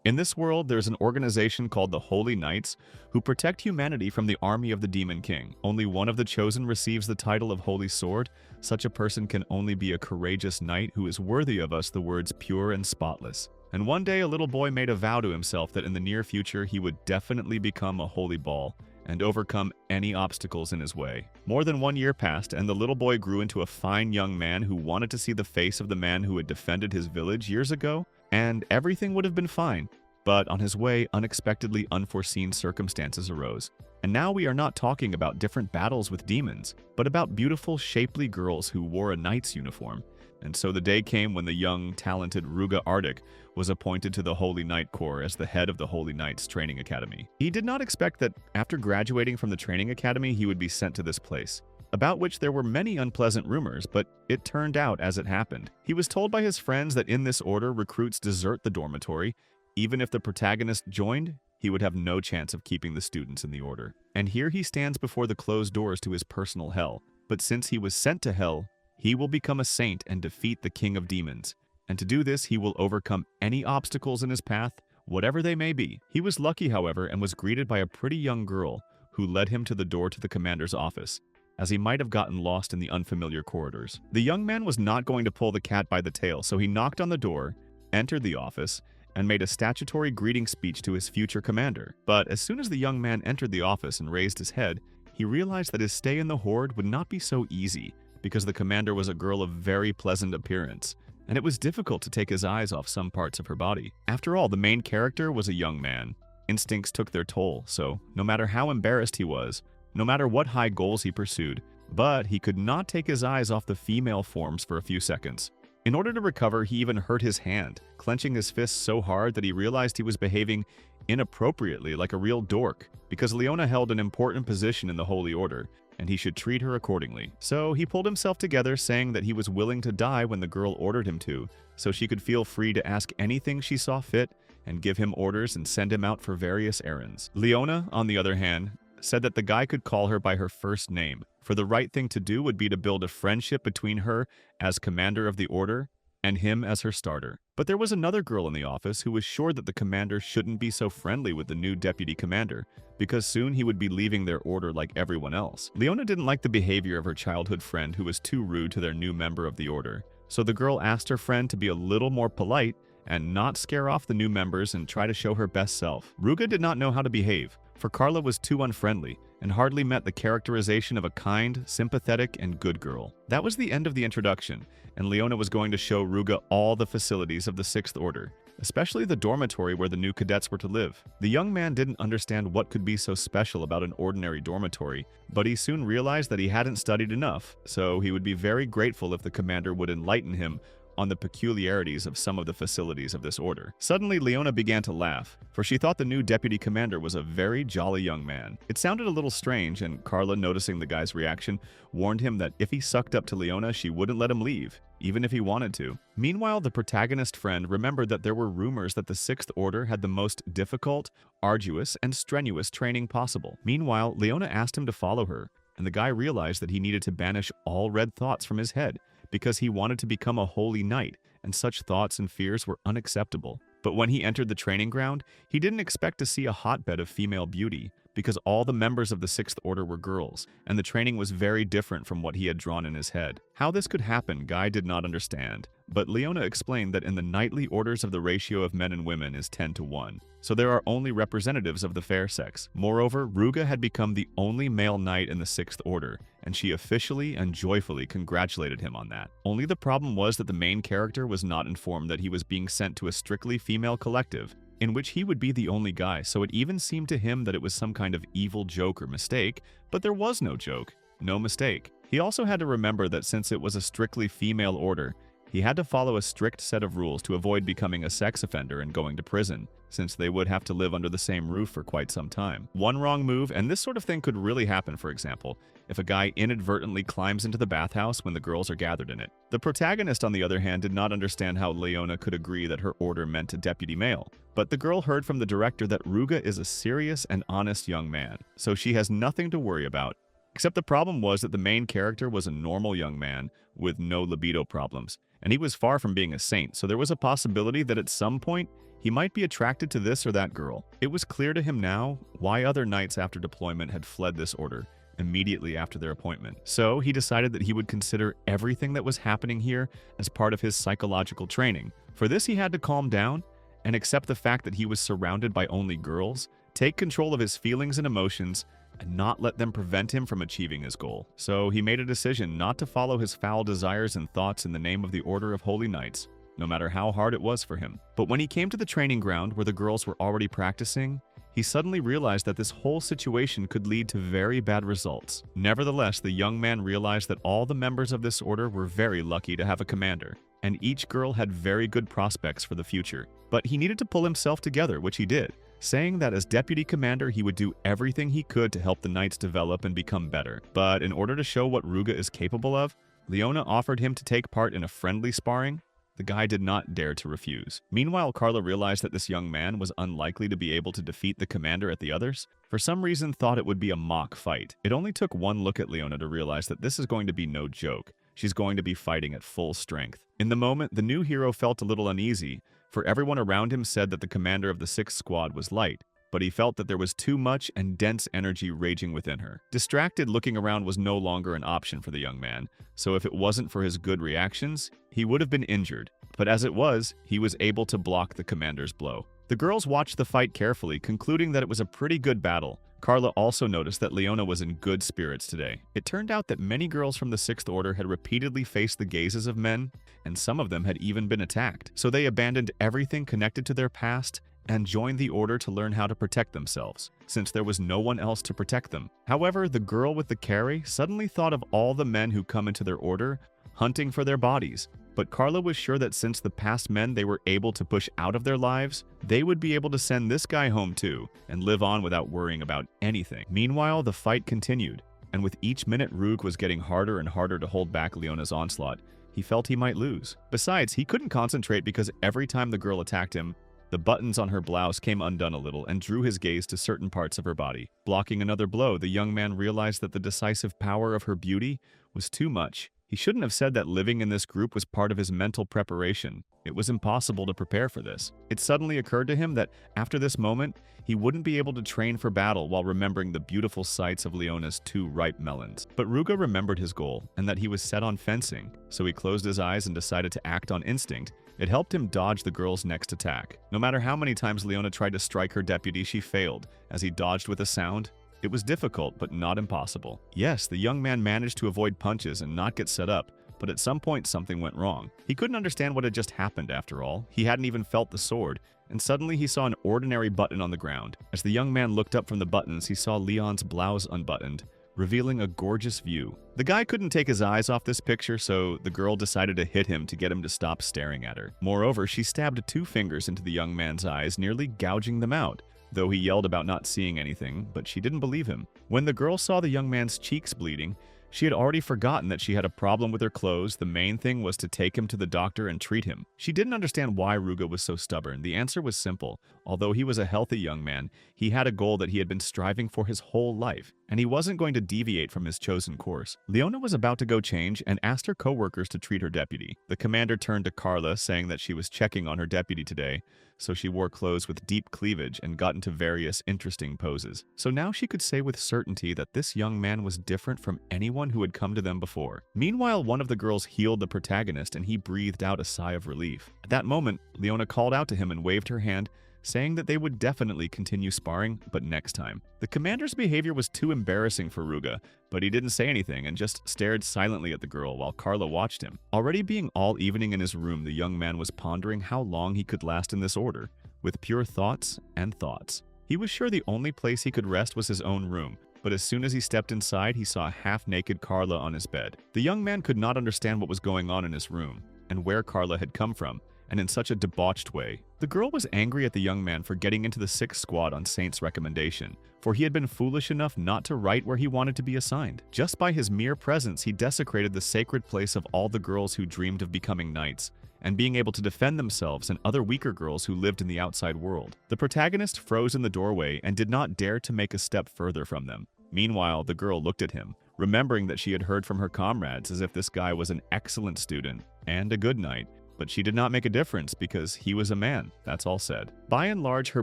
In this world, there's an organization called the Holy Knights who protect humanity from the army of the Demon King. Only one of the chosen receives the title of Holy Sword. Such a person can only be a courageous knight who is worthy of us the words pure and spotless. And one day a little boy made a vow to himself that in the near future he would definitely become a holy ball and overcome any obstacles in his way. More than 1 year passed, and the little boy grew into a fine young man who wanted to see the face of the man who had defended his village years ago, and everything would have been fine. But on his way, unexpectedly unforeseen circumstances arose. And now we are not talking about different battles with demons, but about beautiful, shapely girls who wore a knight's uniform. And so the day came when the young, talented Ruga Arctic was appointed to the Holy Knight Corps as the head of the Holy Knights Training Academy. He did not expect that after graduating from the training academy he would be sent to this place, about which there were many unpleasant rumors, but it turned out as it happened. He was told by his friends that in this order recruits desert the dormitory. Even if the protagonist joined, he would have no chance of keeping the students in the order. And here he stands before the closed doors to his personal hell. But since he was sent to hell, he will become a saint and defeat the king of demons. And to do this, he will overcome any obstacles in his path, whatever they may be. He was lucky, however, and was greeted by a pretty young girl who led him to the door to the commander's office, as he might have gotten lost in the unfamiliar corridors. The young man was not going to pull the cat by the tail, so he knocked on the door, entered the office, and made a statutory greeting speech to his future commander. But as soon as the young man entered the office and raised his head, he realized that his stay in the Horde would not be so easy, because the commander was a girl of very pleasant appearance, and it was difficult to take his eyes off some parts of her body. After all, the main character was a young man. Instincts took their toll, so no matter how embarrassed he was, no matter what high goals he pursued, but he could not take his eyes off the female forms for a few seconds. In order to recover, he even hurt his hand, clenching his fists so hard that he realized he was behaving inappropriately like a real dork, because Leona held an important position in the Holy Order, and he should treat her accordingly. So he pulled himself together, saying that he was willing to die when the girl ordered him to, so she could feel free to ask anything she saw fit and give him orders and send him out for various errands. Leona, on the other hand, said that the guy could call her by her first name, for the right thing to do would be to build a friendship between her as commander of the order and him as her starter. But there was another girl in the office who was sure that the commander shouldn't be so friendly with the new deputy commander, because soon he would be leaving their order like everyone else. Leona didn't like the behavior of her childhood friend, who was too rude to their new member of the order. So the girl asked her friend to be a little more polite and not scare off the new members and try to show her best self. Ruga did not know how to behave, for Carla was too unfriendly and hardly met the characterization of a kind, sympathetic, and good girl. That was the end of the introduction, and Leona was going to show Ruga all the facilities of the Sixth Order, especially the dormitory where the new cadets were to live. The young man didn't understand what could be so special about an ordinary dormitory, but he soon realized that he hadn't studied enough, so he would be very grateful if the commander would enlighten him on the peculiarities of some of the facilities of this order. Suddenly, Leona began to laugh, for she thought the new deputy commander was a very jolly young man. It sounded a little strange, and Carla, noticing the guy's reaction, warned him that if he sucked up to Leona, she wouldn't let him leave, even if he wanted to. Meanwhile, the protagonist friend remembered that there were rumors that the Sixth Order had the most difficult, arduous, and strenuous training possible. Meanwhile, Leona asked him to follow her, and the guy realized that he needed to banish all red thoughts from his head, because he wanted to become a holy knight, and such thoughts and fears were unacceptable. But when he entered the training ground, he didn't expect to see a hotbed of female beauty, because all the members of the Sixth Order were girls, and the training was very different from what he had drawn in his head. How this could happen, Guy did not understand, but Leona explained that in the knightly orders of the ratio of men and women is 10 to 1, so there are only representatives of the fair sex. Moreover, Ruga had become the only male knight in the Sixth Order, and she officially and joyfully congratulated him on that. Only the problem was that the main character was not informed that he was being sent to a strictly female collective, in which he would be the only guy, so it even seemed to him that it was some kind of evil joke or mistake, but there was no joke, no mistake. He also had to remember that since it was a strictly female order, he had to follow a strict set of rules to avoid becoming a sex offender and going to prison, since they would have to live under the same roof for quite some time. One wrong move, and this sort of thing could really happen, for example, if a guy inadvertently climbs into the bathhouse when the girls are gathered in it. The protagonist, on the other hand, did not understand how Leona could agree that her order meant a deputy male. But the girl heard from the director that Ruga is a serious and honest young man, so she has nothing to worry about. Except the problem was that the main character was a normal young man with no libido problems, and he was far from being a saint, so there was a possibility that at some point he might be attracted to this or that girl. It was clear to him now why other knights after deployment had fled this order immediately after their appointment. So he decided that he would consider everything that was happening here as part of his psychological training. For this, he had to calm down and accept the fact that he was surrounded by only girls, take control of his feelings and emotions, and not let them prevent him from achieving his goal. So he made a decision not to follow his foul desires and thoughts in the name of the Order of Holy Knights, no matter how hard it was for him. But when he came to the training ground where the girls were already practicing, he suddenly realized that this whole situation could lead to very bad results. Nevertheless, the young man realized that all the members of this order were very lucky to have a commander, and each girl had very good prospects for the future. But he needed to pull himself together, which he did, saying that as deputy commander he would do everything he could to help the knights develop and become better. But in order to show what Ruga is capable of, Leona offered him to take part in a friendly sparring. The guy did not dare to refuse. Meanwhile, Carla realized that this young man was unlikely to be able to defeat the commander at the others. For some reason, thought it would be a mock fight. It only took one look at Leona to realize that this is going to be no joke. She's going to be fighting at full strength. In the moment, the new hero felt a little uneasy, for everyone around him said that the commander of the 6th squad was light, but he felt that there was too much and dense energy raging within her. Distracted looking around was no longer an option for the young man, so if it wasn't for his good reactions, he would have been injured. But as it was, he was able to block the commander's blow. The girls watched the fight carefully, concluding that it was a pretty good battle. Carla also noticed that Leona was in good spirits today. It turned out that many girls from the 6th Order had repeatedly faced the gazes of men, and some of them had even been attacked. So they abandoned everything connected to their past and joined the order to learn how to protect themselves, since there was no one else to protect them. However, the girl with the carry suddenly thought of all the men who come into their order, hunting for their bodies. But Carla was sure that since the past men they were able to push out of their lives, they would be able to send this guy home too, and live on without worrying about anything. Meanwhile, the fight continued, and with each minute Rug was getting harder and harder to hold back Leona's onslaught. He felt he might lose. Besides, he couldn't concentrate because every time the girl attacked him, the buttons on her blouse came undone a little and drew his gaze to certain parts of her body. Blocking another blow, the young man realized that the decisive power of her beauty was too much. He shouldn't have said that living in this group was part of his mental preparation. It was impossible to prepare for this. It suddenly occurred to him that after this moment, he wouldn't be able to train for battle while remembering the beautiful sights of Leona's 2 ripe melons. But Ruga remembered his goal and that he was set on fencing, so he closed his eyes and decided to act on instinct. It helped him dodge the girl's next attack. No matter how many times Leona tried to strike her deputy, she failed. As he dodged with a sound, it was difficult, but not impossible. Yes, the young man managed to avoid punches and not get set up, but at some point something went wrong. He couldn't understand what had just happened after all. He hadn't even felt the sword, and suddenly he saw an ordinary button on the ground. As the young man looked up from the buttons, he saw Leon's blouse unbuttoned, revealing a gorgeous view. The guy couldn't take his eyes off this picture, so the girl decided to hit him to get him to stop staring at her. Moreover, she stabbed 2 fingers into the young man's eyes, nearly gouging them out. Though he yelled about not seeing anything, but she didn't believe him. When the girl saw the young man's cheeks bleeding, she had already forgotten that she had a problem with her clothes. The main thing was to take him to the doctor and treat him. She didn't understand why Ruga was so stubborn. The answer was simple. Although he was a healthy young man, he had a goal that he had been striving for his whole life, and he wasn't going to deviate from his chosen course. Leona was about to go change and asked her co-workers to treat her deputy. The commander turned to Carla, saying that she was checking on her deputy today, so she wore clothes with deep cleavage and got into various interesting poses. So now she could say with certainty that this young man was different from anyone who had come to them before. Meanwhile, one of the girls healed the protagonist and he breathed out a sigh of relief. At that moment, Leona called out to him and waved her hand, saying that they would definitely continue sparring, but next time. The commander's behavior was too embarrassing for Ruga, but he didn't say anything and just stared silently at the girl while Carla watched him. Already being all evening in his room, the young man was pondering how long he could last in this order, with pure thoughts and thoughts. He was sure the only place he could rest was his own room, but as soon as he stepped inside, he saw a half-naked Carla on his bed. The young man could not understand what was going on in his room, and where Carla had come from, and in such a debauched way. The girl was angry at the young man for getting into the 6th squad on Saint's recommendation, for he had been foolish enough not to write where he wanted to be assigned. Just by his mere presence, he desecrated the sacred place of all the girls who dreamed of becoming knights, and being able to defend themselves and other weaker girls who lived in the outside world. The protagonist froze in the doorway and did not dare to make a step further from them. Meanwhile, the girl looked at him, remembering that she had heard from her comrades as if this guy was an excellent student and a good knight. But she did not make a difference because he was a man, that's all said. By and large, her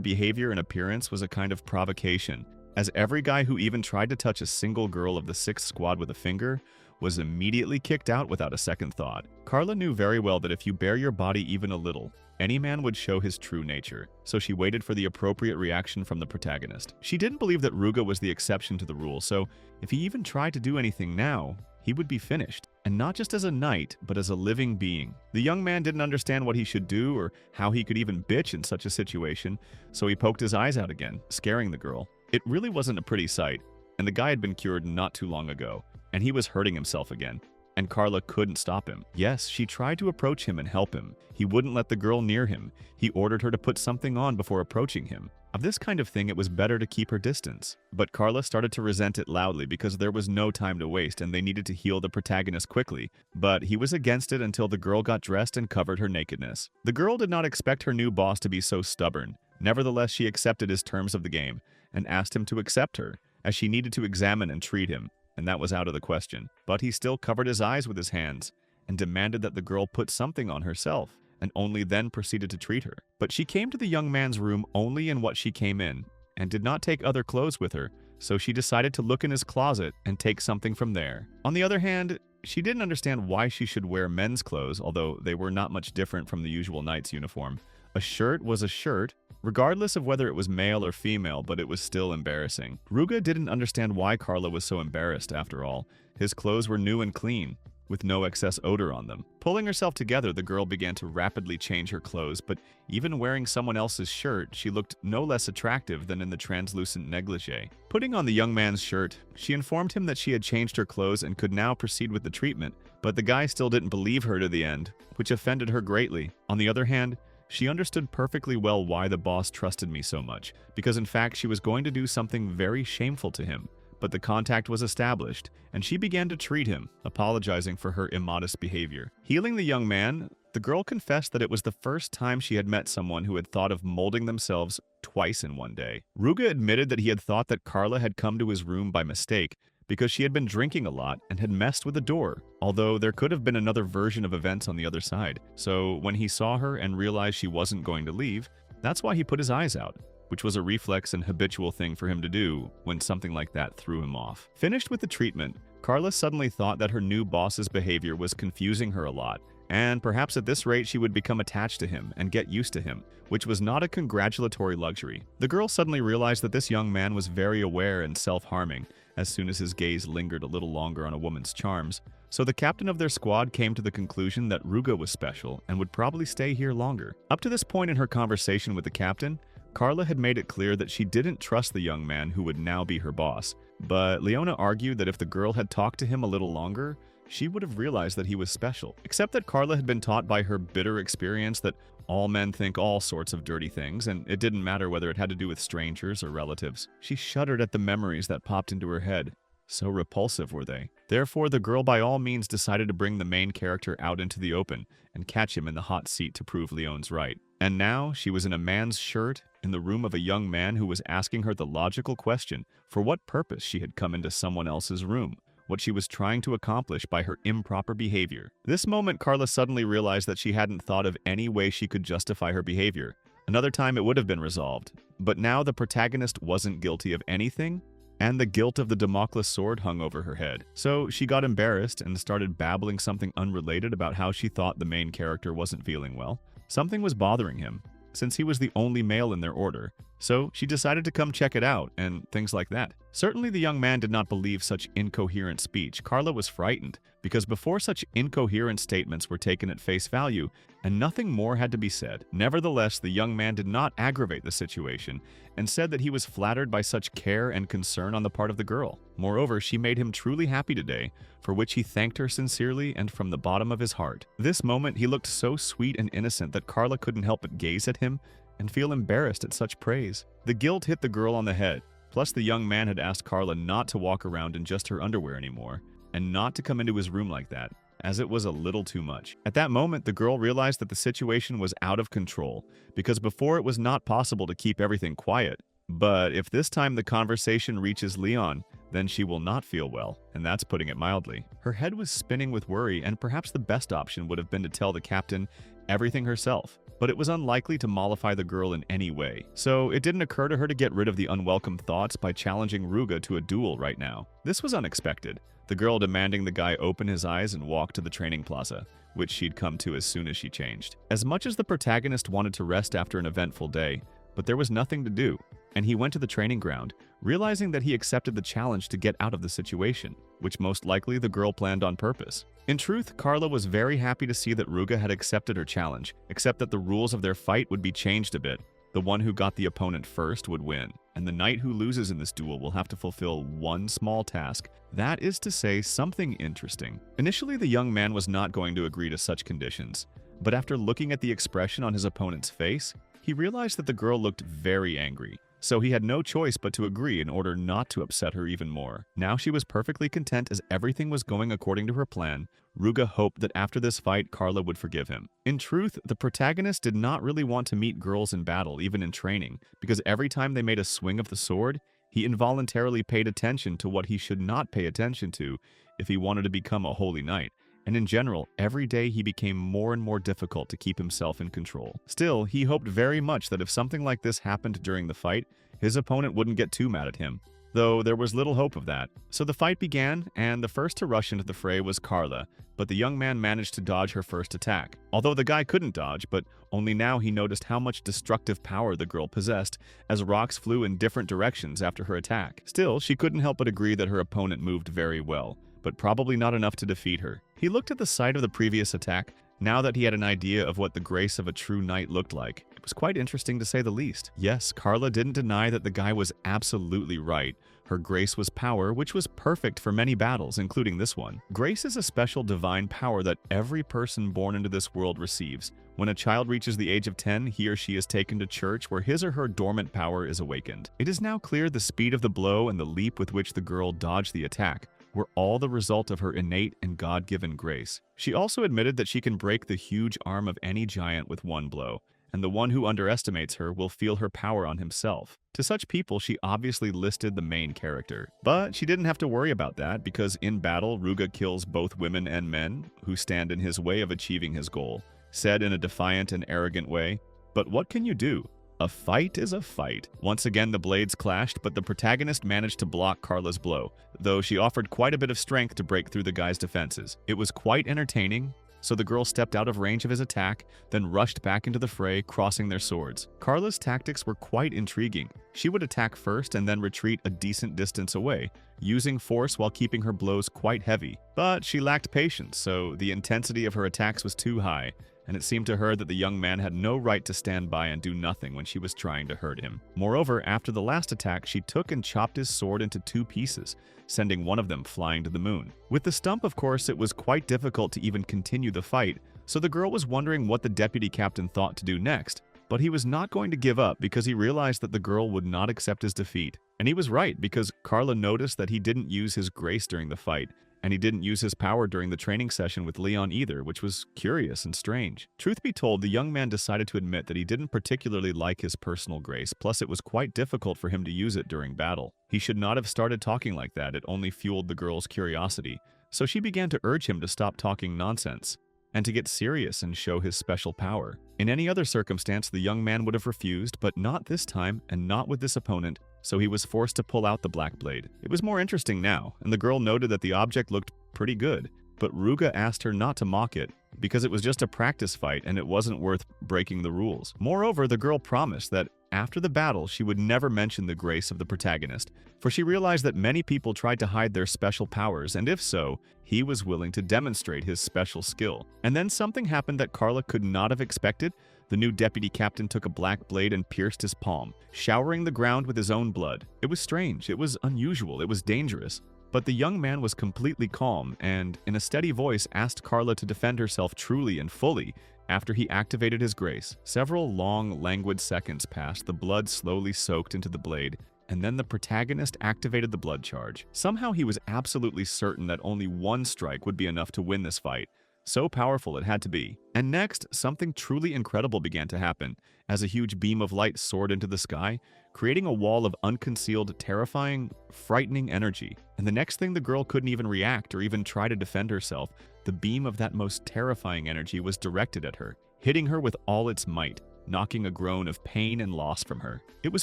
behavior and appearance was a kind of provocation, as every guy who even tried to touch a single girl of the 6th squad with a finger was immediately kicked out without a second thought. Carla knew very well that if you bare your body even a little, any man would show his true nature, so she waited for the appropriate reaction from the protagonist. She didn't believe that Ruga was the exception to the rule, so if he even tried to do anything now, he would be finished. And not just as a knight, but as a living being. The young man didn't understand what he should do or how he could even bitch in such a situation, so he poked his eyes out again, scaring the girl. It really wasn't a pretty sight, and the guy had been cured not too long ago, and he was hurting himself again. And Carla couldn't stop him. Yes, she tried to approach him and help him. He wouldn't let the girl near him. He ordered her to put something on before approaching him. Of this kind of thing, it was better to keep her distance. But Carla started to resent it loudly because there was no time to waste and they needed to heal the protagonist quickly. But he was against it until the girl got dressed and covered her nakedness. The girl did not expect her new boss to be so stubborn. Nevertheless, she accepted his terms of the game and asked him to accept her, as she needed to examine and treat him, and that was out of the question. But he still covered his eyes with his hands and demanded that the girl put something on herself, and only then proceeded to treat her. But she came to the young man's room only in what she came in, and did not take other clothes with her, so she decided to look in his closet and take something from there. On the other hand, she didn't understand why she should wear men's clothes, although they were not much different from the usual knight's uniform. A shirt was a shirt, regardless of whether it was male or female, but it was still embarrassing. Ruga didn't understand why Carla was so embarrassed after all. His clothes were new and clean, with no excess odor on them. Pulling herself together, the girl began to rapidly change her clothes, but even wearing someone else's shirt, she looked no less attractive than in the translucent negligee. Putting on the young man's shirt, she informed him that she had changed her clothes and could now proceed with the treatment, but the guy still didn't believe her to the end, which offended her greatly. On the other hand, she understood perfectly well why the boss trusted me so much, because in fact she was going to do something very shameful to him. But the contact was established, and she began to treat him, apologizing for her immodest behavior. Healing the young man, the girl confessed that it was the first time she had met someone who had thought of molding themselves twice in one day. Ruga admitted that he had thought that Carla had come to his room by mistake, because she had been drinking a lot and had messed with the door, although there could have been another version of events on the other side. So when he saw her and realized she wasn't going to leave, that's why he put his eyes out, which was a reflex and habitual thing for him to do when something like that threw him off. Finished with the treatment, Carla suddenly thought that her new boss's behavior was confusing her a lot, and perhaps at this rate she would become attached to him and get used to him, which was not a congratulatory luxury. The girl suddenly realized that this young man was very aware and self-harming, as soon as his gaze lingered a little longer on a woman's charms, so the captain of their squad came to the conclusion that Ruga was special and would probably stay here longer. Up to this point in her conversation with the captain, Carla had made it clear that she didn't trust the young man who would now be her boss, but Leona argued that if the girl had talked to him a little longer, she would have realized that he was special. Except that Carla had been taught by her bitter experience that all men think all sorts of dirty things, and it didn't matter whether it had to do with strangers or relatives. She shuddered at the memories that popped into her head. So repulsive were they. Therefore, the girl by all means decided to bring the main character out into the open and catch him in the hot seat to prove Leon's right. And now she was in a man's shirt in the room of a young man who was asking her the logical question for what purpose she had come into someone else's room, what she was trying to accomplish by her improper behavior. This moment, Carla suddenly realized that she hadn't thought of any way she could justify her behavior. Another time it would have been resolved. But now the protagonist wasn't guilty of anything, and the guilt of the Damocles sword hung over her head. So she got embarrassed and started babbling something unrelated about how she thought the main character wasn't feeling well. Something was bothering him, since he was the only male in their order. So she decided to come check it out, and things like that. Certainly the young man did not believe such incoherent speech. Carla was frightened, because before such incoherent statements were taken at face value, and nothing more had to be said. Nevertheless, the young man did not aggravate the situation, and said that he was flattered by such care and concern on the part of the girl. Moreover, she made him truly happy today, for which he thanked her sincerely and from the bottom of his heart. This moment, he looked so sweet and innocent that Carla couldn't help but gaze at him and feel embarrassed at such praise. The guilt hit the girl on the head, plus the young man had asked Carla not to walk around in just her underwear anymore, and not to come into his room like that, as it was a little too much. At that moment, the girl realized that the situation was out of control, because before it was not possible to keep everything quiet. But if this time the conversation reaches Leon, then she will not feel well, and that's putting it mildly. Her head was spinning with worry, and perhaps the best option would have been to tell the captain everything herself, but it was unlikely to mollify the girl in any way. So it didn't occur to her to get rid of the unwelcome thoughts by challenging Ruga to a duel right now. This was unexpected, the girl demanding the guy open his eyes and walk to the training plaza, which she'd come to as soon as she changed. As much as the protagonist wanted to rest after an eventful day, but there was nothing to do, and he went to the training ground, realizing that he accepted the challenge to get out of the situation, which most likely the girl planned on purpose. In truth, Carla was very happy to see that Ruga had accepted her challenge, except that the rules of their fight would be changed a bit. The one who got the opponent first would win, and the knight who loses in this duel will have to fulfill one small task. That is to say, something interesting. Initially, the young man was not going to agree to such conditions, but after looking at the expression on his opponent's face, he realized that the girl looked very angry. So he had no choice but to agree in order not to upset her even more. Now she was perfectly content as everything was going according to her plan. Ruga hoped that after this fight, Carla would forgive him. In truth, the protagonist did not really want to meet girls in battle, even in training, because every time they made a swing of the sword, he involuntarily paid attention to what he should not pay attention to if he wanted to become a holy knight. And in general, every day he became more and more difficult to keep himself in control. Still, he hoped very much that if something like this happened during the fight, his opponent wouldn't get too mad at him, though there was little hope of that. So the fight began, and the first to rush into the fray was Carla, but the young man managed to dodge her first attack. Although the guy couldn't dodge, but only now he noticed how much destructive power the girl possessed, as rocks flew in different directions after her attack. Still, she couldn't help but agree that her opponent moved very well, but probably not enough to defeat her. He looked at the site of the previous attack, now that he had an idea of what the grace of a true knight looked like. It was quite interesting to say the least. Yes, Carla didn't deny that the guy was absolutely right. Her grace was power, which was perfect for many battles, including this one. Grace is a special divine power that every person born into this world receives. When a child reaches the age of 10, he or she is taken to church where his or her dormant power is awakened. It is now clear the speed of the blow and the leap with which the girl dodged the attack were all the result of her innate and God-given grace. She also admitted that she can break the huge arm of any giant with one blow, and the one who underestimates her will feel her power on himself. To such people, she obviously listed the main character. But she didn't have to worry about that, because in battle, Ruga kills both women and men who stand in his way of achieving his goal, said in a defiant and arrogant way. But what can you do? A fight is a fight. Once again, the blades clashed, but the protagonist managed to block Carla's blow, though she offered quite a bit of strength to break through the guy's defenses. It was quite entertaining, so the girl stepped out of range of his attack, then rushed back into the fray, crossing their swords. Carla's tactics were quite intriguing. She would attack first and then retreat a decent distance away, using force while keeping her blows quite heavy. But she lacked patience, so the intensity of her attacks was too high, and it seemed to her that the young man had no right to stand by and do nothing when she was trying to hurt him. Moreover, after the last attack, she took and chopped his sword into 2 pieces, sending one of them flying to the moon. With the stump, of course, it was quite difficult to even continue the fight, so the girl was wondering what the deputy captain thought to do next. But he was not going to give up because he realized that the girl would not accept his defeat. And he was right, because Carla noticed that he didn't use his grace during the fight, and he didn't use his power during the training session with Leon either, which was curious and strange. Truth be told, the young man decided to admit that he didn't particularly like his personal grace, plus it was quite difficult for him to use it during battle. He should not have started talking like that, it only fueled the girl's curiosity. So she began to urge him to stop talking nonsense, and to get serious and show his special power. In any other circumstance, the young man would have refused, but not this time, and not with this opponent, so he was forced to pull out the black blade. It was more interesting now, and the girl noted that the object looked pretty good, but Ruga asked her not to mock it, because it was just a practice fight and it wasn't worth breaking the rules. Moreover, the girl promised that after the battle, she would never mention the grace of the protagonist, for she realized that many people tried to hide their special powers, and if so, he was willing to demonstrate his special skill. And then something happened that Carla could not have expected. The new deputy captain took a black blade and pierced his palm, showering the ground with his own blood. It was strange, it was unusual, it was dangerous. But the young man was completely calm and, in a steady voice, asked Carla to defend herself truly and fully after he activated his grace. Several long, languid seconds passed, the blood slowly soaked into the blade, and then the protagonist activated the blood charge. Somehow he was absolutely certain that only one strike would be enough to win this fight. So powerful it had to be. And next, something truly incredible began to happen, as a huge beam of light soared into the sky, creating a wall of unconcealed, terrifying, frightening energy. And the next thing, the girl couldn't even react or even try to defend herself. The beam of that most terrifying energy was directed at her, hitting her with all its might, knocking a groan of pain and loss from her. It was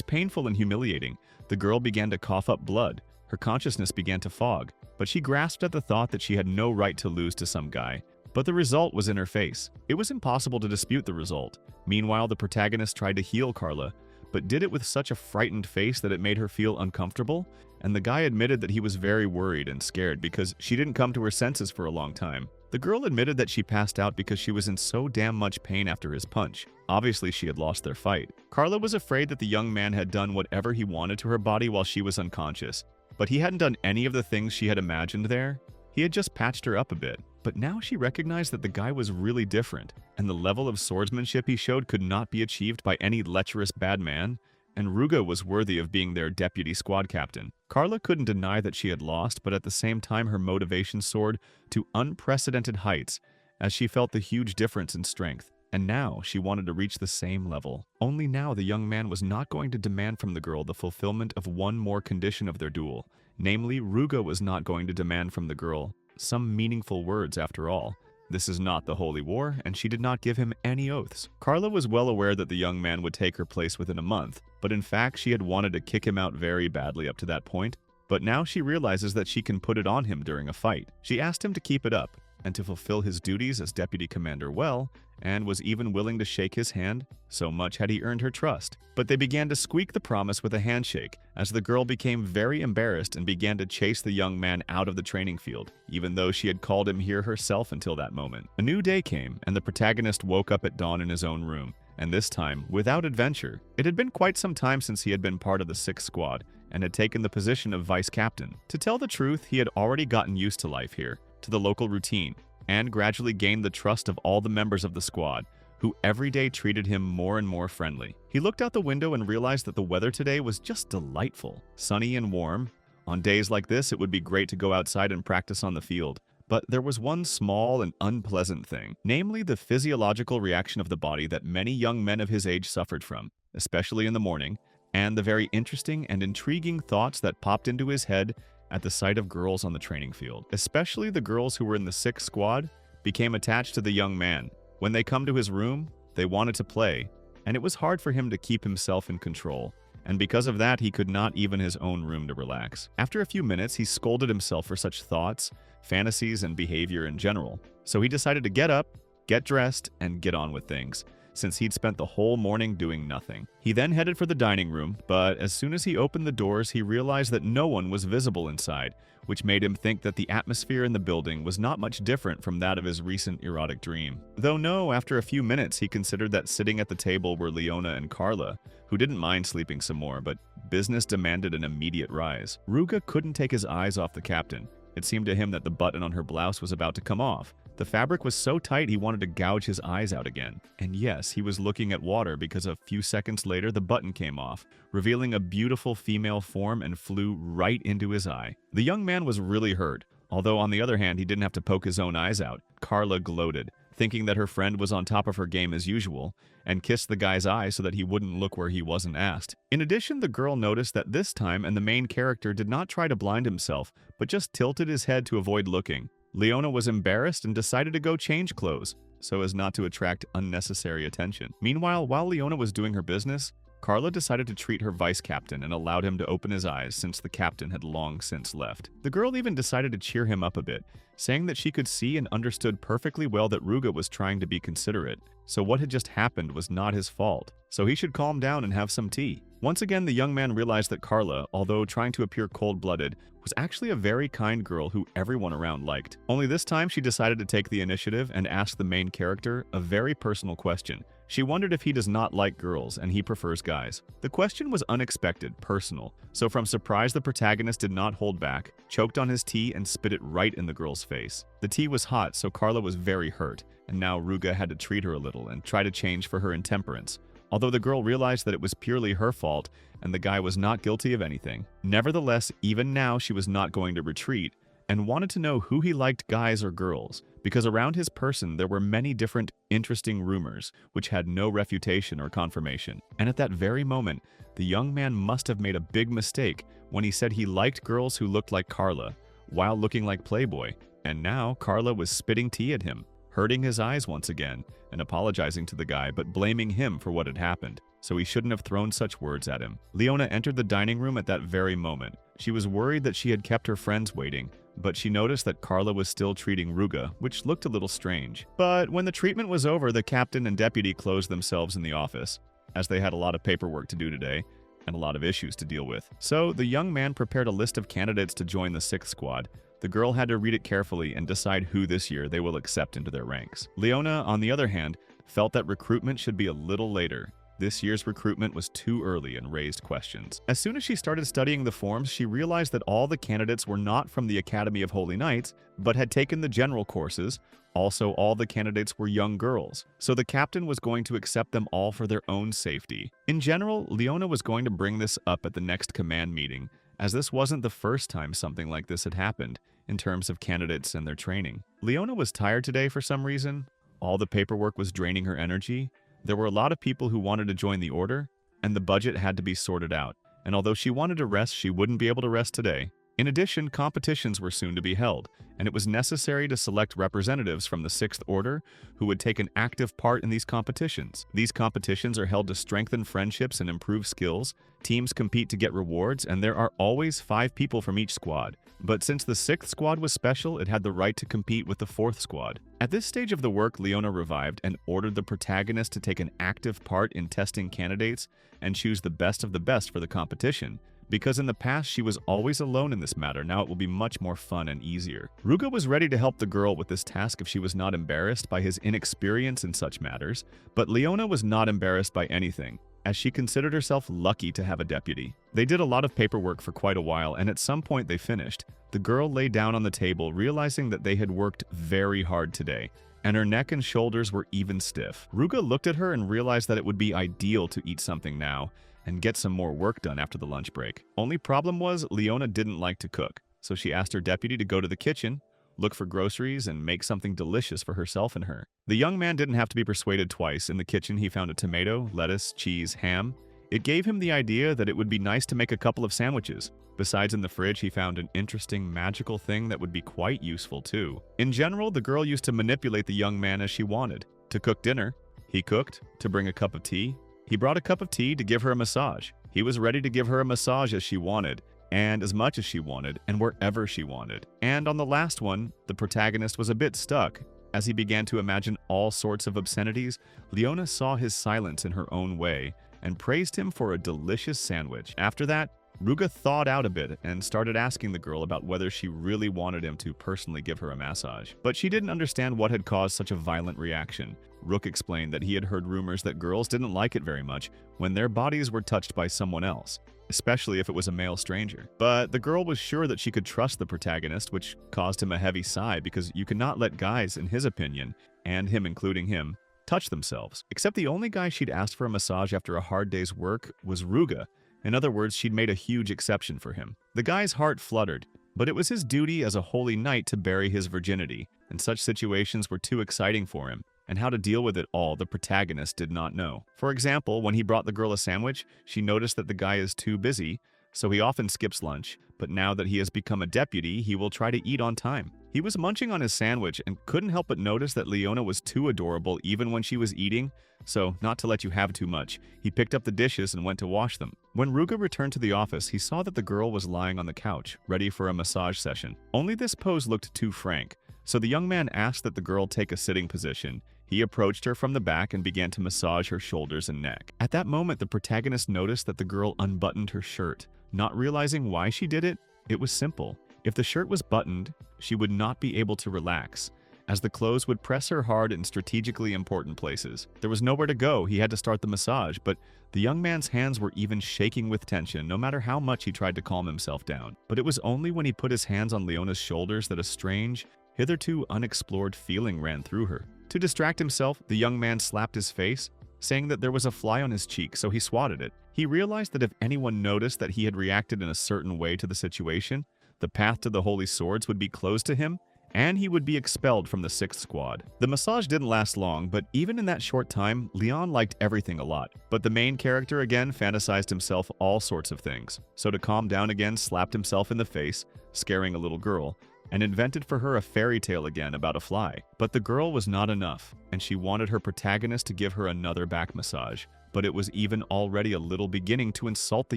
painful and humiliating. The girl began to cough up blood. Her consciousness began to fog, but she grasped at the thought that she had no right to lose to some guy. But the result was in her face. It was impossible to dispute the result. Meanwhile, the protagonist tried to heal Carla, but did it with such a frightened face that it made her feel uncomfortable, and the guy admitted that he was very worried and scared because she didn't come to her senses for a long time. The girl admitted that she passed out because she was in so damn much pain after his punch. Obviously, she had lost their fight. Carla was afraid that the young man had done whatever he wanted to her body while she was unconscious, but he hadn't done any of the things she had imagined there. He had just patched her up a bit. But now she recognized that the guy was really different, and the level of swordsmanship he showed could not be achieved by any lecherous bad man, and Ruga was worthy of being their deputy squad captain. Carla couldn't deny that she had lost, but at the same time her motivation soared to unprecedented heights as she felt the huge difference in strength. And now she wanted to reach the same level. Only now the young man was not going to demand from the girl the fulfillment of one more condition of their duel. Namely, Ruga was not going to demand from the girl some meaningful words after all. This is not the Holy War, and she did not give him any oaths. Carla was well aware that the young man would take her place within a month, but in fact she had wanted to kick him out very badly up to that point. But now she realizes that she can put it on him during a fight. She asked him to keep it up, and to fulfill his duties as deputy commander well, and was even willing to shake his hand, so much had he earned her trust. But they began to squeak the promise with a handshake, as the girl became very embarrassed and began to chase the young man out of the training field, even though she had called him here herself until that moment. A new day came, and the protagonist woke up at dawn in his own room, and this time, without adventure. It had been quite some time since he had been part of the 6th Squad, and had taken the position of vice captain. To tell the truth, he had already gotten used to life here, to the local routine, and gradually gained the trust of all the members of the squad, who every day treated him more and more friendly. He looked out the window and realized that the weather today was just delightful, sunny and warm. On days like this, it would be great to go outside and practice on the field. But there was one small and unpleasant thing, namely the physiological reaction of the body that many young men of his age suffered from, especially in the morning, and the very interesting and intriguing thoughts that popped into his head at the sight of girls on the training field. Especially the girls who were in the 6th Squad became attached to the young man. When they come to his room, they wanted to play, and it was hard for him to keep himself in control, and because of that he could not even his own room to relax. After a few minutes, he scolded himself for such thoughts, fantasies, and behavior in general. So he decided to get up, get dressed, and get on with things, since he'd spent the whole morning doing nothing. He then headed for the dining room, but as soon as he opened the doors, he realized that no one was visible inside, which made him think that the atmosphere in the building was not much different from that of his recent erotic dream. Though no, after a few minutes, he considered that sitting at the table were Leona and Carla, who didn't mind sleeping some more, but business demanded an immediate rise. Ruga couldn't take his eyes off the captain. It seemed to him that the button on her blouse was about to come off. The fabric was so tight he wanted to gouge his eyes out again. And yes, he was looking at water because a few seconds later the button came off, revealing a beautiful female form and flew right into his eye. The young man was really hurt, although on the other hand he didn't have to poke his own eyes out. Carla gloated, thinking that her friend was on top of her game as usual, and kissed the guy's eye so that he wouldn't look where he wasn't asked. In addition, the girl noticed that this time and the main character did not try to blind himself, but just tilted his head to avoid looking. Leona was embarrassed and decided to go change clothes, so as not to attract unnecessary attention. Meanwhile, while Leona was doing her business, Carla decided to treat her vice captain and allowed him to open his eyes since the captain had long since left. The girl even decided to cheer him up a bit, saying that she could see and understood perfectly well that Ruga was trying to be considerate, so what had just happened was not his fault, so he should calm down and have some tea. Once again, the young man realized that Carla, although trying to appear cold-blooded, was actually a very kind girl who everyone around liked. Only this time she decided to take the initiative and ask the main character a very personal question. She wondered if he does not like girls and he prefers guys. The question was unexpected, personal, so from surprise the protagonist did not hold back, choked on his tea and spit it right in the girl's face. The tea was hot, so Carla was very hurt, and now Ruga had to treat her a little and try to change for her intemperance. Although the girl realized that it was purely her fault and the guy was not guilty of anything. Nevertheless, even now she was not going to retreat and wanted to know who he liked, guys or girls, because around his person there were many different interesting rumors which had no refutation or confirmation. And at that very moment, the young man must have made a big mistake when he said he liked girls who looked like Carla while looking like Playboy, and now Carla was spitting tea at him. hurting his eyes once again and apologizing to the guy but blaming him for what had happened, so he shouldn't have thrown such words at him. Leona entered the dining room at that very moment. She was worried that she had kept her friends waiting, but she noticed that Carla was still treating Ruga, which looked a little strange. But when the treatment was over, the captain and deputy closed themselves in the office, as they had a lot of paperwork to do today and a lot of issues to deal with. So the young man prepared a list of candidates to join the 6th squad. The girl had to read it carefully and decide who this year they will accept into their ranks. Leona, on the other hand, felt that recruitment should be a little later. This year's recruitment was too early and raised questions. As soon as she started studying the forms, she realized that all the candidates were not from the Academy of Holy Knights, but had taken the general courses. Also, all the candidates were young girls, so the captain was going to accept them all for their own safety. In general, Leona was going to bring this up at the next command meeting, as this wasn't the first time something like this had happened, in terms of candidates and their training. Leona was tired today for some reason. All the paperwork was draining her energy. There were a lot of people who wanted to join the order, and the budget had to be sorted out. And although she wanted to rest, she wouldn't be able to rest today. In addition, competitions were soon to be held, and it was necessary to select representatives from the 6th Order who would take an active part in these competitions. These competitions are held to strengthen friendships and improve skills. Teams compete to get rewards, and there are always 5 people from each squad. But since the 6th squad was special, it had the right to compete with the 4th squad. At this stage of the work, Leona revived and ordered the protagonist to take an active part in testing candidates and choose the best of the best for the competition. Because in the past she was always alone in this matter, now it will be much more fun and easier. Ruga was ready to help the girl with this task if she was not embarrassed by his inexperience in such matters, but Leona was not embarrassed by anything, as she considered herself lucky to have a deputy. They did a lot of paperwork for quite a while, and at some point they finished. The girl lay down on the table, realizing that they had worked very hard today, and her neck and shoulders were even stiff. Ruga looked at her and realized that it would be ideal to eat something now and get some more work done after the lunch break. Only problem was, Leona didn't like to cook, so she asked her deputy to go to the kitchen, look for groceries, and make something delicious for herself and her. The young man didn't have to be persuaded twice. In the kitchen, he found a tomato, lettuce, cheese, ham. It gave him the idea that it would be nice to make a couple of sandwiches. Besides, in the fridge, he found an interesting magical thing that would be quite useful too. In general, the girl used to manipulate the young man as she wanted. To cook dinner, he cooked. To bring a cup of tea, he brought a cup of tea. To give her a massage, he was ready to give her a massage as she wanted, and as much as she wanted, and wherever she wanted. And on the last one, the protagonist was a bit stuck. As he began to imagine all sorts of obscenities, Leona saw his silence in her own way and praised him for a delicious sandwich. After that, Ruga thawed out a bit and started asking the girl about whether she really wanted him to personally give her a massage. But she didn't understand what had caused such a violent reaction. Rook explained that he had heard rumors that girls didn't like it very much when their bodies were touched by someone else, especially if it was a male stranger. But the girl was sure that she could trust the protagonist, which caused him a heavy sigh because you cannot let guys, in his opinion, and him including him, touch themselves. Except the only guy she'd asked for a massage after a hard day's work was Ruga. In other words, she'd made a huge exception for him. The guy's heart fluttered, but it was his duty as a holy knight to bury his virginity, and such situations were too exciting for him. And how to deal with it all, the protagonist did not know. For example, when he brought the girl a sandwich, she noticed that the guy is too busy, so he often skips lunch. But now that he has become a deputy, he will try to eat on time. He was munching on his sandwich and couldn't help but notice that Leona was too adorable even when she was eating, so not to let you have too much, he picked up the dishes and went to wash them. When Ruga returned to the office, he saw that the girl was lying on the couch, ready for a massage session. Only this pose looked too frank, so the young man asked that the girl take a sitting position. He approached her from the back and began to massage her shoulders and neck. At that moment, the protagonist noticed that the girl unbuttoned her shirt. Not realizing why she did it, it was simple. If the shirt was buttoned, she would not be able to relax, as the clothes would press her hard in strategically important places. There was nowhere to go. He had to start the massage, but the young man's hands were even shaking with tension, no matter how much he tried to calm himself down. But it was only when he put his hands on Leona's shoulders that a strange, hitherto unexplored feeling ran through her. To distract himself, the young man slapped his face, saying that there was a fly on his cheek, so he swatted it. He realized that if anyone noticed that he had reacted in a certain way to the situation, the path to the Holy Swords would be closed to him, and he would be expelled from the 6th squad. The massage didn't last long, but even in that short time, Leon liked everything a lot. But the main character again fantasized himself all sorts of things. So to calm down again, slapped himself in the face, scaring a little girl, and invented for her a fairy tale again about a fly. But the girl was not enough, and she wanted her protagonist to give her another back massage. But it was even already a little beginning to insult the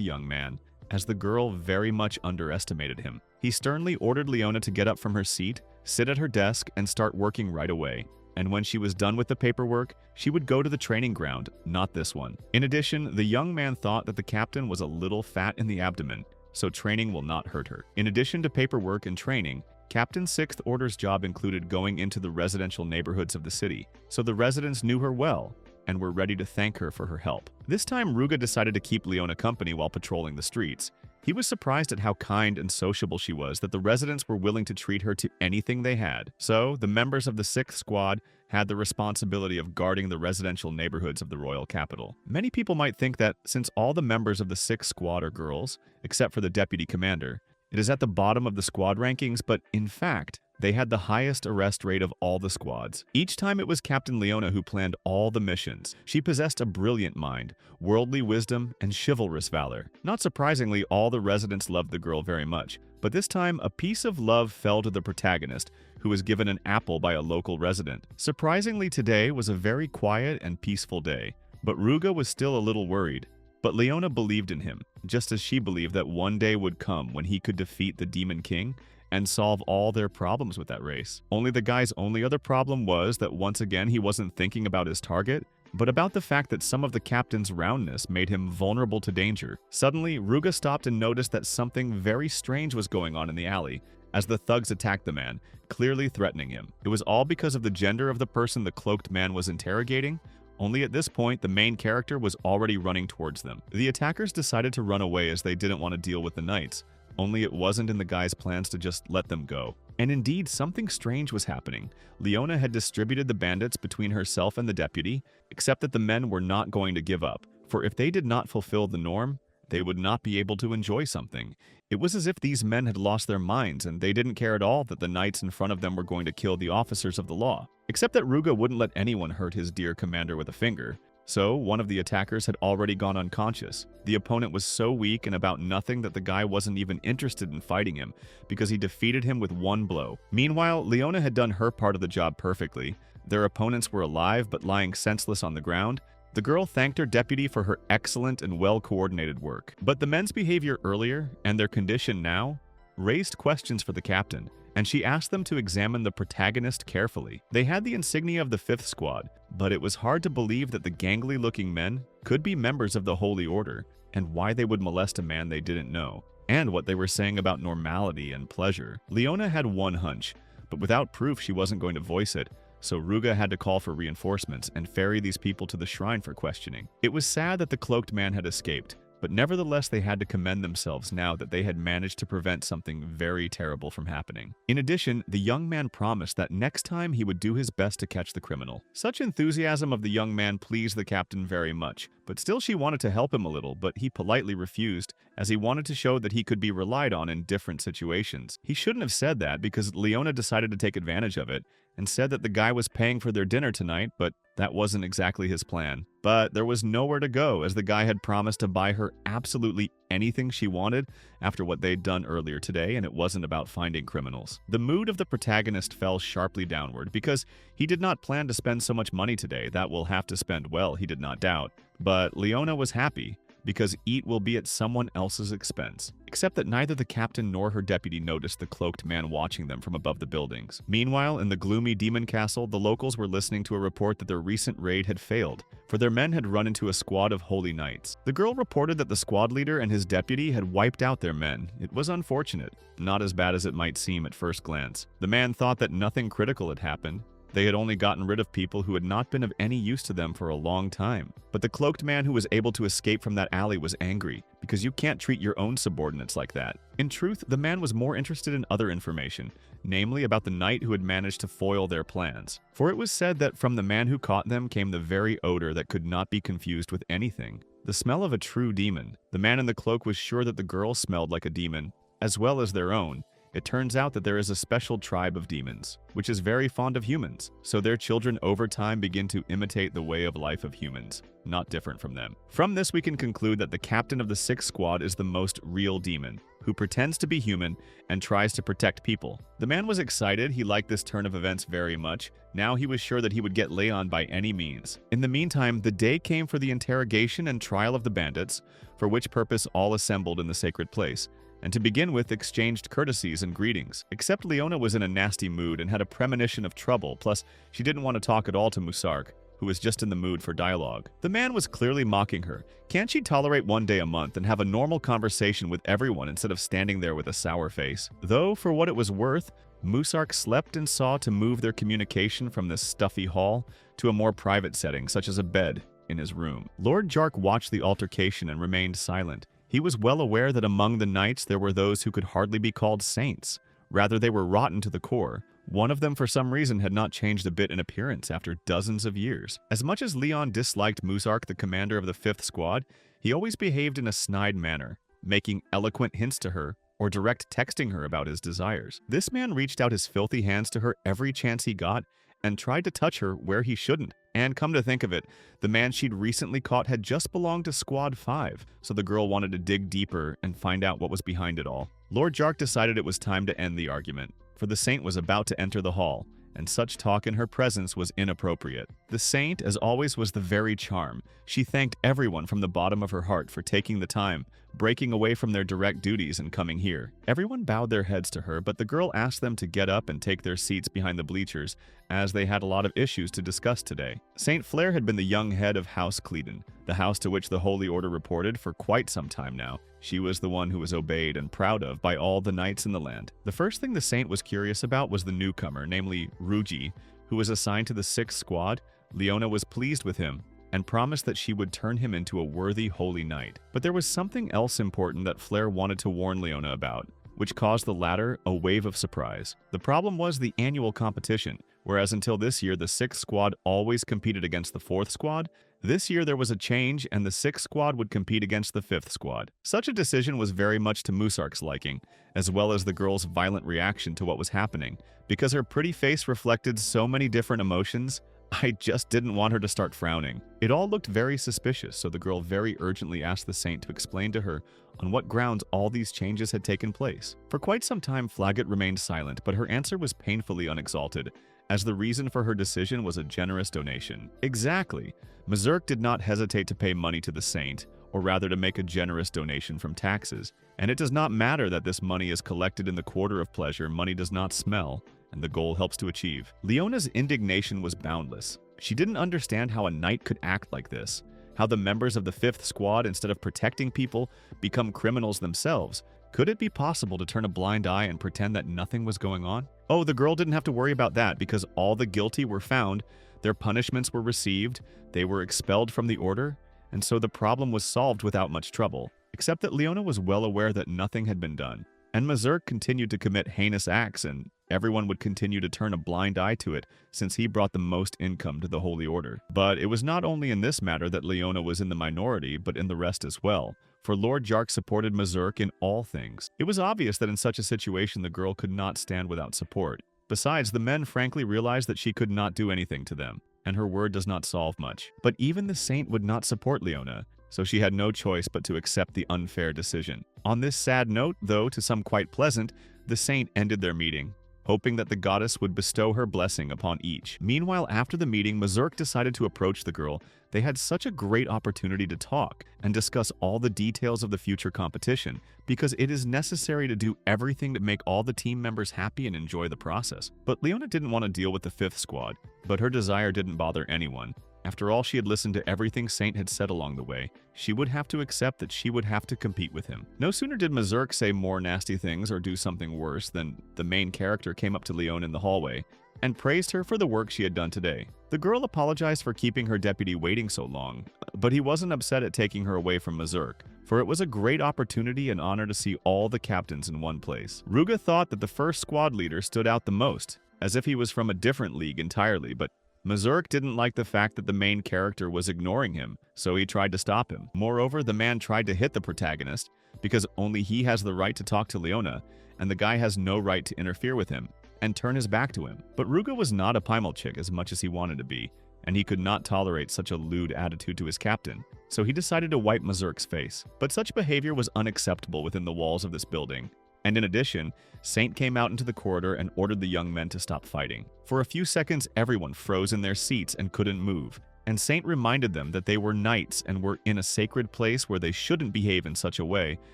young man, as the girl very much underestimated him. He sternly ordered Leona to get up from her seat, sit at her desk, and start working right away. And when she was done with the paperwork, she would go to the training ground, not this one. In addition, the young man thought that the captain was a little fat in the abdomen, so training will not hurt her. In addition to paperwork and training, Captain Sixth Order's job included going into the residential neighborhoods of the city, so the residents knew her well and were ready to thank her for her help. This time, Ruga decided to keep Leona company while patrolling the streets. He was surprised at how kind and sociable she was that the residents were willing to treat her to anything they had. So, the members of the 6th Squad had the responsibility of guarding the residential neighborhoods of the royal capital. Many people might think that since all the members of the 6th Squad are girls, except for the deputy commander, it is at the bottom of the squad rankings, but in fact, they had the highest arrest rate of all the squads. Each time it was Captain Leona who planned all the missions. She possessed a brilliant mind, worldly wisdom, and chivalrous valor. Not surprisingly, all the residents loved the girl very much. But this time, a piece of love fell to the protagonist, who was given an apple by a local resident. Surprisingly, today was a very quiet and peaceful day, but Ruga was still a little worried. But Leona believed in him, just as she believed that one day would come when he could defeat the Demon King and solve all their problems with that race. Only the guy's only other problem was that once again he wasn't thinking about his target, but about the fact that some of the captain's roundness made him vulnerable to danger. Suddenly, Ruga stopped and noticed that something very strange was going on in the alley as the thugs attacked the man, clearly threatening him. It was all because of the gender of the person the cloaked man was interrogating. Only at this point, the main character was already running towards them. The attackers decided to run away as they didn't want to deal with the knights. Only it wasn't in the guy's plans to just let them go. And indeed, something strange was happening. Leona had distributed the bandits between herself and the deputy, except that the men were not going to give up, for if they did not fulfill the norm, they would not be able to enjoy something. It was as if these men had lost their minds and they didn't care at all that the knights in front of them were going to kill the officers of the law. Except that Ruga wouldn't let anyone hurt his dear commander with a finger. So, one of the attackers had already gone unconscious. The opponent was so weak and about nothing that the guy wasn't even interested in fighting him, because he defeated him with one blow. Meanwhile, Leona had done her part of the job perfectly. Their opponents were alive but lying senseless on the ground. The girl thanked her deputy for her excellent and well-coordinated work. But the men's behavior earlier, and their condition now, raised questions for the captain, and she asked them to examine the protagonist carefully. They had the insignia of the 5th Squad, but it was hard to believe that the gangly-looking men could be members of the Holy Order, and why they would molest a man they didn't know, and what they were saying about normality and pleasure. Leona had one hunch, but without proof she wasn't going to voice it, so Ruga had to call for reinforcements and ferry these people to the shrine for questioning. It was sad that the cloaked man had escaped, but nevertheless they had to commend themselves now that they had managed to prevent something very terrible from happening. In addition, the young man promised that next time he would do his best to catch the criminal. Such enthusiasm of the young man pleased the captain very much, but still she wanted to help him a little, but he politely refused, as he wanted to show that he could be relied on in different situations. He shouldn't have said that because Leona decided to take advantage of it, and said that the guy was paying for their dinner tonight, but that wasn't exactly his plan. But there was nowhere to go, as the guy had promised to buy her absolutely anything she wanted after what they'd done earlier today, and it wasn't about finding criminals. The mood of the protagonist fell sharply downward because he did not plan to spend so much money today. That will have to spend well, he did not doubt. But Leona was happy, because eat will be at someone else's expense. Except that neither the captain nor her deputy noticed the cloaked man watching them from above the buildings. Meanwhile, in the gloomy demon castle, the locals were listening to a report that their recent raid had failed, for their men had run into a squad of holy knights. The girl reported that the squad leader and his deputy had wiped out their men. It was unfortunate, not as bad as it might seem at first glance. The man thought that nothing critical had happened. They had only gotten rid of people who had not been of any use to them for a long time. But the cloaked man who was able to escape from that alley was angry, because you can't treat your own subordinates like that. In truth, the man was more interested in other information, namely about the knight who had managed to foil their plans. For it was said that from the man who caught them came the very odor that could not be confused with anything. The smell of a true demon. The man in the cloak was sure that the girl smelled like a demon, as well as their own. It turns out that there is a special tribe of demons, which is very fond of humans, so their children over time begin to imitate the way of life of humans, not different from them. From this we can conclude that the captain of the 6th Squad is the most real demon, who pretends to be human and tries to protect people. The man was excited. He liked this turn of events very much. Now he was sure that he would get Leon by any means. In the meantime, the day came for the interrogation and trial of the bandits, for which purpose all assembled in the sacred place, and to begin with exchanged courtesies and greetings. Except Leona was in a nasty mood and had a premonition of trouble, plus she didn't want to talk at all to Musark, who was just in the mood for dialogue. The man was clearly mocking her. Can't she tolerate one day a month and have a normal conversation with everyone instead of standing there with a sour face? Though, for what it was worth, Musark slept and saw to move their communication from this stuffy hall to a more private setting, such as a bed in his room. Lord Jark watched the altercation and remained silent. He was well aware that among the knights there were those who could hardly be called saints. Rather, they were rotten to the core. One of them, for some reason, had not changed a bit in appearance after dozens of years. As much as Leon disliked Musark, the commander of the 5th Squad, he always behaved in a snide manner, making eloquent hints to her or direct texting her about his desires. This man reached out his filthy hands to her every chance he got and tried to touch her where he shouldn't. And come to think of it, the man she'd recently caught had just belonged to Squad 5, so the girl wanted to dig deeper and find out what was behind it all. Lord Jark decided it was time to end the argument, for the saint was about to enter the hall, and such talk in her presence was inappropriate. The saint, as always, was the very charm. She thanked everyone from the bottom of her heart for taking the time, breaking away from their direct duties and coming here. Everyone bowed their heads to her, but the girl asked them to get up and take their seats behind the bleachers, as they had a lot of issues to discuss today. Saint Flair had been the young head of House Cleedon, the house to which the Holy Order reported for quite some time now. She was the one who was obeyed and proud of by all the knights in the land. The first thing the saint was curious about was the newcomer, namely Ruji, who was assigned to the 6th Squad. Leona was pleased with him and promised that she would turn him into a worthy holy knight. But there was something else important that Flair wanted to warn Leona about, which caused the latter a wave of surprise. The problem was the annual competition. Whereas until this year the 6th Squad always competed against the 4th Squad, this year there was a change and the 6th Squad would compete against the 5th Squad. Such a decision was very much to Musark's liking, as well as the girl's violent reaction to what was happening. Because her pretty face reflected so many different emotions, I just didn't want her to start frowning. It all looked very suspicious, so the girl very urgently asked the saint to explain to her on what grounds all these changes had taken place. For quite some time Flaggett remained silent, but her answer was painfully unexalted, as the reason for her decision was a generous donation. Exactly. Mazurk did not hesitate to pay money to the saint, or rather to make a generous donation from taxes. And it does not matter that this money is collected in the quarter of pleasure. Money does not smell, and the goal helps to achieve. Leona's indignation was boundless. She didn't understand how a knight could act like this, how the members of the 5th Squad, instead of protecting people, become criminals themselves. Could it be possible to turn a blind eye and pretend that nothing was going on? Oh, the girl didn't have to worry about that because all the guilty were found, their punishments were received, they were expelled from the order, and so the problem was solved without much trouble. Except that Leona was well aware that nothing had been done, and Mazurk continued to commit heinous acts, and everyone would continue to turn a blind eye to it since he brought the most income to the Holy Order. But it was not only in this matter that Leona was in the minority, but in the rest as well. For Lord Jark supported Mazurk in all things. It was obvious that in such a situation the girl could not stand without support. Besides, the men frankly realized that she could not do anything to them, and her word does not solve much. But even the saint would not support Leona, so she had no choice but to accept the unfair decision. On this sad note, though to some quite pleasant, the saint ended their meeting, hoping that the goddess would bestow her blessing upon each. Meanwhile, after the meeting, Mazurk decided to approach the girl. They had such a great opportunity to talk and discuss all the details of the future competition, because it is necessary to do everything to make all the team members happy and enjoy the process. But Leona didn't want to deal with the 5th Squad, but her desire didn't bother anyone. After all, she had listened to everything Saint had said along the way. She would have to accept that she would have to compete with him. No sooner did Mazurk say more nasty things or do something worse than the main character came up to Leona in the hallway and praised her for the work she had done today. The girl apologized for keeping her deputy waiting so long, but he wasn't upset at taking her away from Mazurk, for it was a great opportunity and honor to see all the captains in one place. Ruga thought that the first squad leader stood out the most, as if he was from a different league entirely, but Mazurk didn't like the fact that the main character was ignoring him, so he tried to stop him. Moreover, the man tried to hit the protagonist, because only he has the right to talk to Leona, and the guy has no right to interfere with him and turn his back to him. But Ruga was not a Paimalchik as much as he wanted to be, and he could not tolerate such a lewd attitude to his captain. So he decided to wipe Mazurk's face. But such behavior was unacceptable within the walls of this building. And in addition, Saint came out into the corridor and ordered the young men to stop fighting. For a few seconds, everyone froze in their seats and couldn't move. And Saint reminded them that they were knights and were in a sacred place where they shouldn't behave in such a way.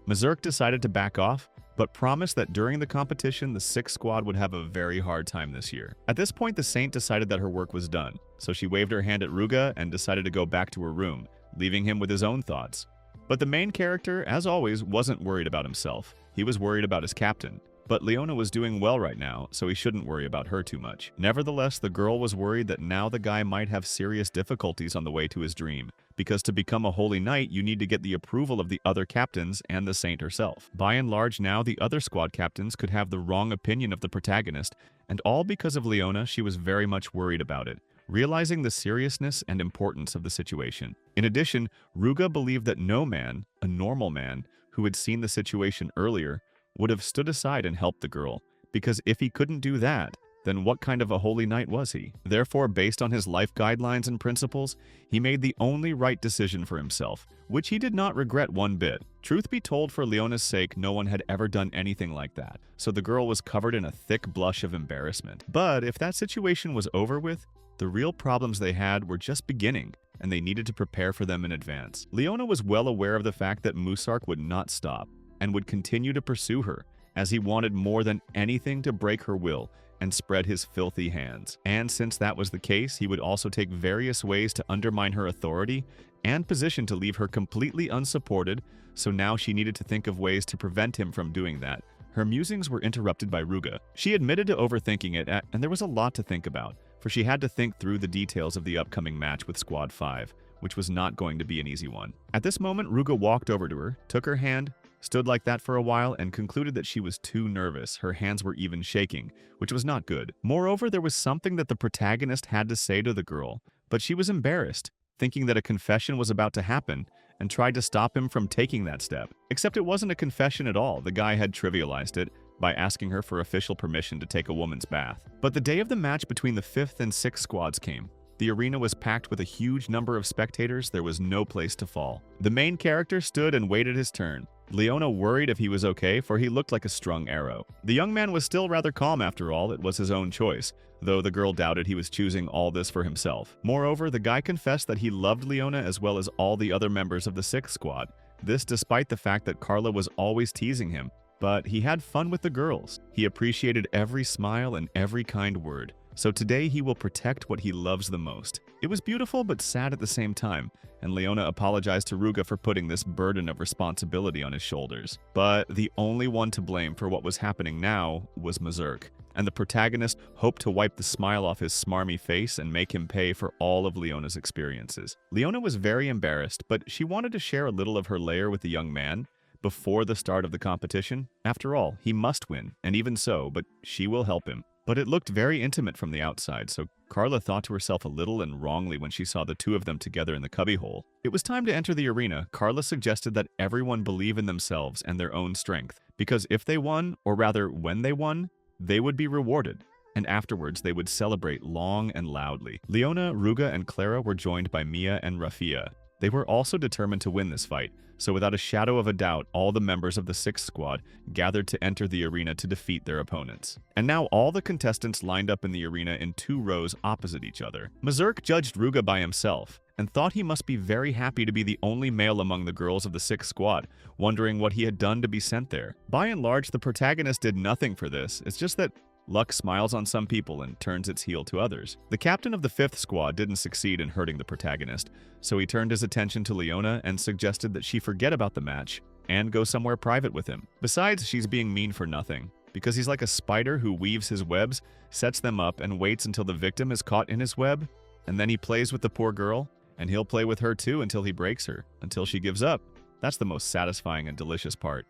Mazurk decided to back off, but promised that during the competition, the Sixth Squad would have a very hard time this year. At this point, the Saint decided that her work was done, so she waved her hand at Ruga and decided to go back to her room, leaving him with his own thoughts. But the main character, as always, wasn't worried about himself. He was worried about his captain. But Leona was doing well right now, so he shouldn't worry about her too much. Nevertheless, the girl was worried that now the guy might have serious difficulties on the way to his dream, because to become a holy knight, you need to get the approval of the other captains and the saint herself. By and large, now the other squad captains could have the wrong opinion of the protagonist, and all because of Leona, she was very much worried about it, realizing the seriousness and importance of the situation. In addition, Ruga believed that no man, a normal man, who had seen the situation earlier, would have stood aside and helped the girl, because if he couldn't do that, then what kind of a holy knight was he? Therefore, based on his life guidelines and principles, he made the only right decision for himself, which he did not regret one bit. Truth be told, for Leona's sake, no one had ever done anything like that, so the girl was covered in a thick blush of embarrassment. But if that situation was over with, the real problems they had were just beginning, and they needed to prepare for them in advance. Leona was well aware of the fact that Musark would not stop, and would continue to pursue her, as he wanted more than anything to break her will and spread his filthy hands. And since that was the case, he would also take various ways to undermine her authority and position to leave her completely unsupported, so now she needed to think of ways to prevent him from doing that. Her musings were interrupted by Ruga. She admitted to overthinking it, and there was a lot to think about, for she had to think through the details of the upcoming match with Squad 5, which was not going to be an easy one. At this moment, Ruga walked over to her, took her hand, stood like that for a while, and concluded that she was too nervous. Her hands were even shaking, which was not good. Moreover, there was something that the protagonist had to say to the girl, but she was embarrassed, thinking that a confession was about to happen, and tried to stop him from taking that step. Except it wasn't a confession at all. The guy had trivialized it by asking her for official permission to take a woman's bath. But the day of the match between the 5th and 6th squads came. The arena was packed with a huge number of spectators. There was no place to fall. The main character stood and waited his turn. Leona worried if he was okay, for he looked like a strung arrow. The young man was still rather calm after all. It was his own choice, though the girl doubted he was choosing all this for himself. Moreover, the guy confessed that he loved Leona as well as all the other members of the 6th squad. This despite the fact that Carla was always teasing him. But he had fun with the girls. He appreciated every smile and every kind word. So today he will protect what he loves the most. It was beautiful but sad at the same time, and Leona apologized to Ruga for putting this burden of responsibility on his shoulders. But the only one to blame for what was happening now was Mazurk, and the protagonist hoped to wipe the smile off his smarmy face and make him pay for all of Leona's experiences. Leona was very embarrassed, but she wanted to share a little of her lair with the young man before the start of the competition. After all, he must win, and even so, but she will help him. But it looked very intimate from the outside, so Carla thought to herself a little and wrongly when she saw the two of them together in the cubbyhole. It was time to enter the arena. Carla suggested that everyone believe in themselves and their own strength, because if they won, or rather when they won, they would be rewarded, and afterwards they would celebrate long and loudly. Leona, Ruga, and Clara were joined by Mia and Rafia. They were also determined to win this fight, so without a shadow of a doubt, all the members of the 6th squad gathered to enter the arena to defeat their opponents. And now all the contestants lined up in the arena in 2 rows opposite each other. Mazurk judged Ruga by himself, and thought he must be very happy to be the only male among the girls of the 6th squad, wondering what he had done to be sent there. By and large, the protagonist did nothing for this. It's just that luck smiles on some people and turns its heel to others. The captain of the 5th squad didn't succeed in hurting the protagonist, so he turned his attention to Leona and suggested that she forget about the match and go somewhere private with him. Besides, she's being mean for nothing, because he's like a spider who weaves his webs, sets them up, and waits until the victim is caught in his web, and then he plays with the poor girl, and he'll play with her too until he breaks her, until she gives up. That's the most satisfying and delicious part.